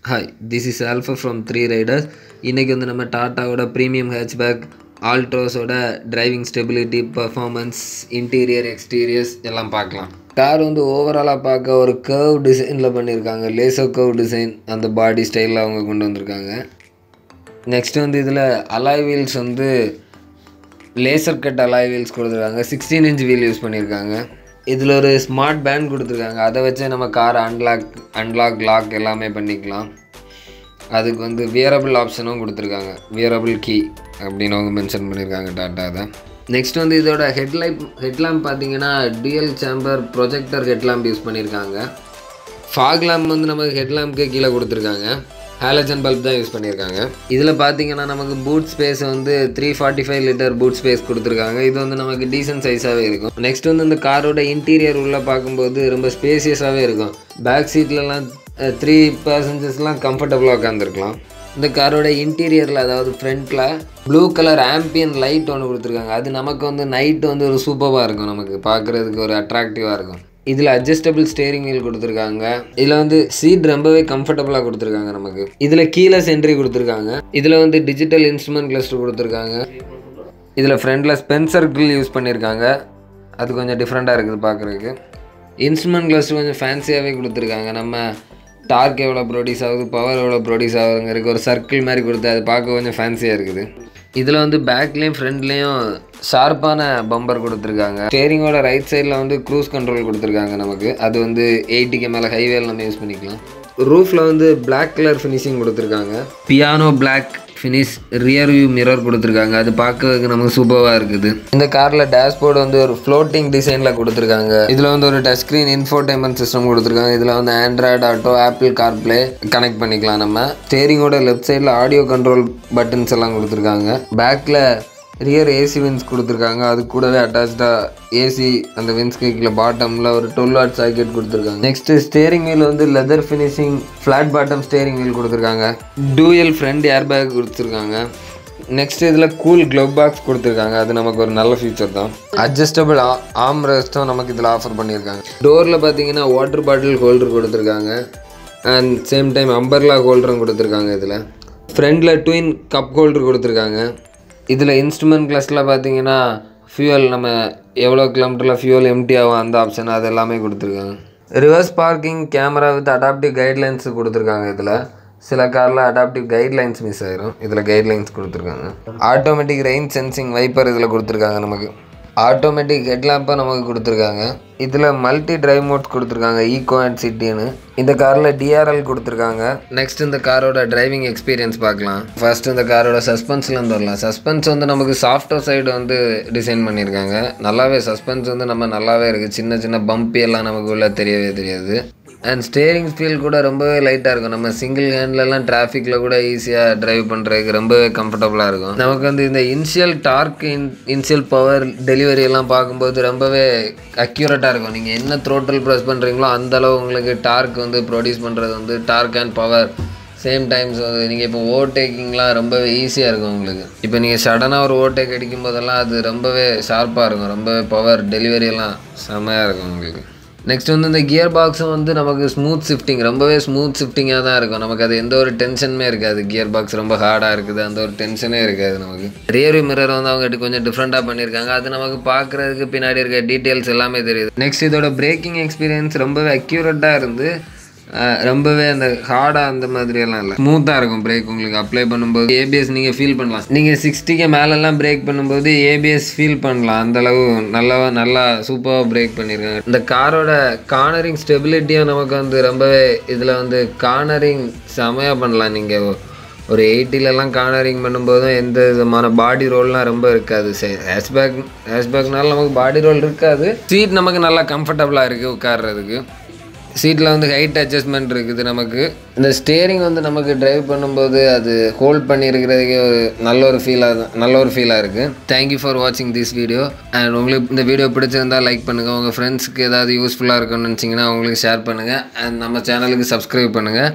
Hi, this is Alpha from 3 Riders. இன்னைக்கு வந்து நம்ம டாட்டாவோட ப்ரீமியம் ஹேட்ச்பேக் ஆல்ட்ரோஸோட driving stability performance interior exteriors எல்லாம் பார்க்கலாம். கார் வந்து ஓவராலாக பார்க்க ஒரு கர்வ் டிசைனில் பண்ணியிருக்காங்க. லேசர் கர்வ் டிசைன் அந்த பாடி ஸ்டைலில் அவங்க கொண்டு வந்திருக்காங்க. நெக்ஸ்ட் வந்து இதில் அலாய் வீல்ஸ் வந்து லேசர் கட் அலாய் வீல்ஸ் கொடுத்துருக்காங்க. 16 inch வீல் யூஸ் பண்ணியிருக்காங்க. இதில் ஒரு ஸ்மார்ட் பேண்ட் கொடுத்துருக்காங்க. அதை வச்சு நம்ம காரை அன்லாக் லாக் எல்லாமே பண்ணிக்கலாம். அதுக்கு வந்து வியரபிள் ஆப்ஷனும் கொடுத்துருக்காங்க. வியரபிள் கீ அப்படின்னு அவங்க மென்ஷன் பண்ணியிருக்காங்க டாட்டா தான். நெக்ஸ்ட் வந்து இதோட ஹெட்லாம்ப் பார்த்தீங்கன்னா dual chamber projector headlamp use பண்ணியிருக்காங்க. ஃபாக் லேம்ப் வந்து நமக்கு ஹெட்லாம்ப்க்கு கீழே கொடுத்துருக்காங்க. ஹாலஜன் பல்ப் தான் யூஸ் பண்ணியிருக்காங்க. இதில் பார்த்தீங்கன்னா நமக்கு பூட் ஸ்பேஸ் வந்து 345 liter பூட் ஸ்பேஸ் கொடுத்துருக்காங்க. இது வந்து நமக்கு டீசன்ட் சைஸாகவே இருக்கும். நெக்ஸ்ட் வந்து இந்த காரோட இன்டீரியர் உள்ள பார்க்கும்போது ரொம்ப ஸ்பேசியஸாகவே இருக்கும். பேக் சீட்லலாம் 3 passengers கம்ஃபர்டபுளாக உட்காந்துருக்கலாம். இந்த காரோட இன்டீரியரில் அதாவது ஃப்ரண்ட்டில் ப்ளூ கலர் ஆம்பியன் லைட் ஒன்று கொடுத்துருக்காங்க. அது நமக்கு வந்து நைட்டு வந்து ஒரு சூப்பராக இருக்கும். நமக்கு பார்க்குறதுக்கு ஒரு அட்ராக்டிவாக இருக்கும். இதில் அட்ஜஸ்டபிள் ஸ்டேரிங் வீல் கொடுத்துருக்காங்க. இதில் வந்து சீட் ரொம்பவே கம்ஃபர்டபுளாக கொடுத்துருக்காங்க நமக்கு. இதில் கீழே சென்ட்ரி கொடுத்துருக்காங்க. இதில் வந்து டிஜிட்டல் இன்ஸ்ட்ருமெண்ட் கிளஸ்டர் கொடுத்துருக்காங்க. இதில் ஃப்ரண்டில் ஸ்பென்சர் கிரில் யூஸ் பண்ணியிருக்காங்க. அது கொஞ்சம் டிஃப்ரெண்ட்டாக இருக்குது பார்க்குறதுக்கு. இன்ஸ்ட்ருமெண்ட் கிளஸ்டர் கொஞ்சம் ஃபேன்சியாகவே கொடுத்துருக்காங்க. நம்ம டார்க் எவ்வளோ ப்ரொடியூஸ் ஆகுது, பவர் எவ்வளோ ப்ரொடியூஸ் ஆகுதுங்கிறதுக்கு ஒரு சர்க்கிள் மாதிரி கொடுத்து அது பார்க்க கொஞ்சம் ஃபேன்சியாக இருக்குது. இதில் வந்து பேக்லேயும் ஃப்ரண்ட்லேயும் ஷார்ப்பான பம்பர் கொடுத்துருக்காங்க. ஸ்டேரிங்கோட ரைட் சைடில் வந்து க்ரூஸ் கண்ட்ரோல் கொடுத்துருக்காங்க நமக்கு. அது வந்து 80 மேலே ஹைவேல நம்ம யூஸ் பண்ணிக்கலாம். ரூஃபில் வந்து பிளாக் கலர் ஃபினிஷிங் கொடுத்துருக்காங்க. Piano black finish rear view mirror கொடுத்துருக்காங்க. அது பார்க்கறதுக்கு நமக்கு சூப்பராக இருக்குது. இந்த காரில் டேஷ்போர்டு வந்து ஒரு ஃப்ளோட்டிங் டிசைனில் கொடுத்துருக்காங்க. இதில் வந்து ஒரு டச் ஸ்க்ரீன் இன்ஃபோடைன்மெண்ட் சிஸ்டம் கொடுத்துருக்காங்க. இதில் வந்து Android auto, apple CarPlay connect பண்ணிக்கலாம் நம்ம. ஸ்டேரிங்கோட லெஃப்ட் சைடில் ஆடியோ கண்ட்ரோல் பட்டன்ஸ் எல்லாம் கொடுத்துருக்காங்க. பேக்கில் ரியர் ஏசி வின்ஸ் கொடுத்துருக்காங்க. அது கூடவே அட்டாச்சாக ஏசி அந்த வின்ஸ் கேக்கில் பாட்டமில் ஒரு 12 watt சாக்கெட் கொடுத்துருக்காங்க. நெக்ஸ்ட்டு ஸ்டேரிங் வீல் வந்து leather finishing flat bottom steering wheel கொடுத்துருக்காங்க. டூயல் ஃப்ரண்ட் ஏர் பேக் கொடுத்துருக்காங்க. நெக்ஸ்ட் இதில் கூல் க்ளவ் பாக்ஸ் கொடுத்துருக்காங்க. அது நமக்கு ஒரு நல்ல ஃபீச்சர் தான். அட்ஜஸ்டபிள் ஆர்ம் ரெஸ்ட்டும் நமக்கு இதில் ஆஃபர் பண்ணியிருக்காங்க. டோரில் பார்த்தீங்கன்னா வாட்டர் பாட்டில் ஹோல்டர் கொடுத்துருக்காங்க. அண்ட் சேம் டைம் அம்பர்லா ஹோல்டரும் கொடுத்துருக்காங்க. இதில் ஃப்ரண்டில் ட்வின் கப் ஹோல்டர் கொடுத்துருக்காங்க. இதில் இன்ஸ்ட்ருமெண்ட் கிளாஸில் பார்த்தீங்கன்னா ஃபியூவல் நம்ம எவ்வளோ கிலோமீட்டரில் ஃபியூவல் எம்டி ஆகும் அந்த ஆப்ஷன் அது எல்லாமே கொடுத்துருக்காங்க. Reverse parking camera with adaptive guidelines கொடுத்துருக்காங்க. இதில் சில காரில் அடாப்டிவ் கைட்லைன்ஸ் மிஸ் ஆயிரும். இதில் கைட்லைன்ஸ் கொடுத்துருக்காங்க. ஆட்டோமேட்டிக் ரெயின் சென்சிங் வைப்பர் இதில் கொடுத்துருக்காங்க. நமக்கு ஆட்டோமேட்டிக் ஹெட்லாம்பை நமக்கு கொடுத்துருக்காங்க. இதில் மல்டி டிரைவ் மோட்ஸ் கொடுத்துருக்காங்க, ஈகோ அண்ட் சிட்டின்னு. இந்த காரில் டிஆர்எல் கொடுத்துருக்காங்க. நெக்ஸ்ட் இந்த காரோட டிரைவிங் எக்ஸ்பீரியன்ஸ் பார்க்கலாம். ஃபர்ஸ்ட் இந்த காரோட சஸ்பென்ஸ்லேருந்து வரலாம். சஸ்பென்ஸ் வந்து நமக்கு சாஃப்ட்வேர் சைடு வந்து டிசைன் பண்ணியிருக்காங்க. நல்லாவே சஸ்பென்ஸ் வந்து நம்ம நல்லாவே இருக்குது. சின்ன சின்ன பம்பி எல்லாம் நமக்கு உள்ள தெரியவே தெரியாது. அண்ட் ஸ்டேரிங் ஃபீல் கூட ரொம்பவே லைட்டாக இருக்கும். நம்ம சிங்கிள் ஹேண்ட்லலாம் டிராஃபிக்கில் கூட ஈஸியாக ட்ரைவ் பண்ணுறதுக்கு ரொம்பவே கம்ஃபர்டபுளாக இருக்கும். நமக்கு வந்து இந்த initial torque initial power delivery எல்லாம் பார்க்கும்போது ரொம்பவே அக்யூரேட்டாக இருக்கும். நீங்கள் என்ன த்ரோட்டல் ப்ரெஸ் பண்ணுறீங்களோ அந்தளவு உங்களுக்கு டார்க் வந்து ப்ரொடியூஸ் பண்ணுறது வந்து torque and power same times வந்து நீங்கள் இப்போ ஓவர்டேக்கிங்லாம் ரொம்பவே ஈஸியாக இருக்கும் உங்களுக்கு. இப்போ நீங்கள் சடனாக ஒரு ஓவர்டேக் அடிக்கும் போதெல்லாம் அது ரொம்பவே ஷார்ப்பாக இருக்கும். ரொம்பவே பவர் டெலிவரி எல்லாம் செம்மையாக இருக்கும் உங்களுக்கு. நெக்ஸ்ட் வந்து இந்த கியர் பாக்ஸும் வந்து நமக்கு ஸ்மூத் ஷிஃப்டிங் ரொம்பவே ஸ்மூத் ஷிஃப்டிங்காக தான் இருக்கும். நமக்கு அது எந்த ஒரு டென்ஷனுமே இருக்காது. கியர் பாக்ஸ் ரொம்ப ஹார்டாக இருக்குது அந்த ஒரு டென்ஷனே இருக்காது நமக்கு. ரியர் மிரர் வந்து அவங்க கொஞ்சம் டிஃப்ரெண்ட்டாக பண்ணியிருக்காங்க. அது நமக்கு பார்க்குறதுக்கு பின்னாடி இருக்க டீட்டெயில்ஸ் எல்லாமே தெரியுது. நெக்ஸ்ட் இதோட பிரேக்கிங் எக்ஸ்பீரியன்ஸ் ரொம்பவே அக்யூரேட்டாக இருந்து ரொம்பவே அந்த ஹார்டாக அந்த மாதிரியெல்லாம் இல்லை, ஸ்மூத்தாக இருக்கும். பிரேக் உங்களுக்கு அப்ளை பண்ணும்போது ஏபிஎஸ் நீங்கள் ஃபீல் பண்ணலாம். நீங்கள் 60 மேலெல்லாம் பிரேக் பண்ணும்போது ஏபிஎஸ் ஃபீல் பண்ணலாம். அந்தளவு நல்லா சூப்பராக பிரேக் பண்ணியிருக்காங்க. இந்த காரோட கார்னரிங் ஸ்டெபிலிட்டியும் நமக்கு வந்து ரொம்பவே இதில் வந்து கார்னரிங் செமையாக பண்ணலாம். நீங்கள் ஒரு 80லலாம் கார்னரிங் பண்ணும்போதும் எந்த விதமான பாடி ரோல்லாம் ரொம்ப இருக்காது. ஹேஷ்பேக்னால நமக்கு பாடி ரோல் இருக்காது. சீட் நமக்கு நல்லா கம்ஃபர்டபுளாக இருக்குது உட்கார்றதுக்கு. சீட்டில் வந்து ஹைட் அட்ஜஸ்ட்மெண்ட் இருக்குது நமக்கு. இந்த ஸ்டேரிங் வந்து நமக்கு ட்ரைவ் பண்ணும்போது அது ஹோல்ட் பண்ணியிருக்கிறதுக்கே ஒரு நல்ல ஒரு ஃபீலாக இருக்குது. தேங்க்யூ ஃபார் வாட்சிங் திஸ் வீடியோ. அண்ட் உங்களுக்கு இந்த வீடியோ பிடிச்சிருந்தால் லைக் பண்ணுங்கள். உங்கள் ஃப்ரெண்ட்ஸ்க்கு ஏதாவது யூஸ்ஃபுல்லாக இருக்குன்னு நினச்சிங்கன்னா உங்களுக்கு ஷேர் பண்ணுங்கள். அண்ட் நம்ம சேனலுக்கு சப்ஸ்கிரைப் பண்ணுங்கள்.